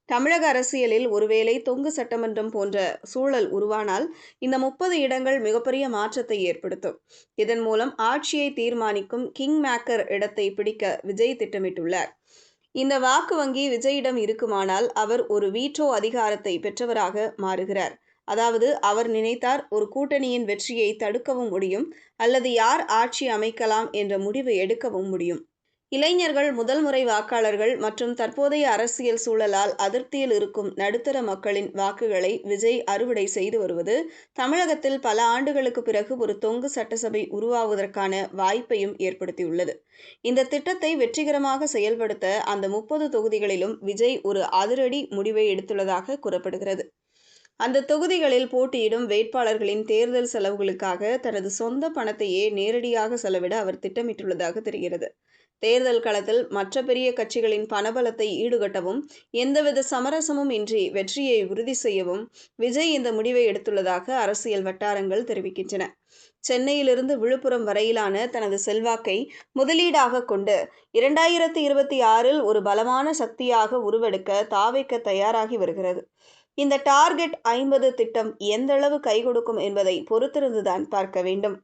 தமிழக அரசியலில் ஒருவேளை தொங்கு சட்டமன்றம் போன்ற சூழல் உருவானால் இந்த 30 இடங்கள் மிகப்பெரிய மாற்றத்தை ஏற்படுத்தும். இதன் மூலம் ஆட்சியை தீர்மானிக்கும் கிங் மேக்கர் இடத்தை பிடிக்க விஜய் திட்டமிட்டுள்ளார். இந்த வாக்கு வங்கி விஜயிடம் இருக்குமானால் அவர் ஒரு வீட்டோ அதிகாரத்தை பெற்றவராக மாறுகிறார். அதாவது அவர் நினைத்தார் ஒரு கூட்டணியின் வெற்றியை தடுக்கவும் முடியும் அல்லது யார் ஆட்சி அமைக்கலாம் என்ற முடிவு எடுக்கவும் முடியும். இளைஞர்கள், முதல் முறை வாக்காளர்கள் மற்றும் தற்போதைய அரசியல் சூழலால் அதிருப்தியில் இருக்கும் நடுத்தர மக்களின் வாக்குகளை விஜய் அறுவடை செய்து வருவது தமிழகத்தில் பல ஆண்டுகளுக்கு பிறகு ஒரு தொங்கு சட்டசபை உருவாவதற்கான வாய்ப்பையும் ஏற்படுத்தியுள்ளது. இந்த திட்டத்தை வெற்றிகரமாக செயல்படுத்த அந்த 30 தொகுதிகளிலும் விஜய் ஒரு அதிரடி முடிவை எடுத்துள்ளதாக கூறப்படுகிறது. அந்த தொகுதிகளில் போட்டியிடும் வேட்பாளர்களின் தேர்தல் செலவுகளுக்காக தனது சொந்த பணத்தையே நேரடியாக செலவிட அவர் திட்டமிட்டுள்ளதாக தெரிகிறது. தேர்தல் களத்தில் மற்ற பெரிய கட்சிகளின் பணபலத்தை ஈடுகட்டவும் எந்தவித சமரசமும் இன்றி வெற்றியை உறுதி செய்யவும் விஜய் இந்த முடிவை எடுத்துள்ளதாக அரசியல் வட்டாரங்கள் தெரிவிக்கின்றன. சென்னையிலிருந்து விழுப்புரம் வரையிலான தனது செல்வாக்கை முதலீடாக கொண்டு 2026இல் ஒரு பலமான சக்தியாக உருவெடுக்க தாவேக தயாராகி வருகிறது. இந்த டார்கெட் 50 திட்டம் எந்தளவு கை கொடுக்கும் என்பதை பொறுத்திருந்துதான் பார்க்க வேண்டும்.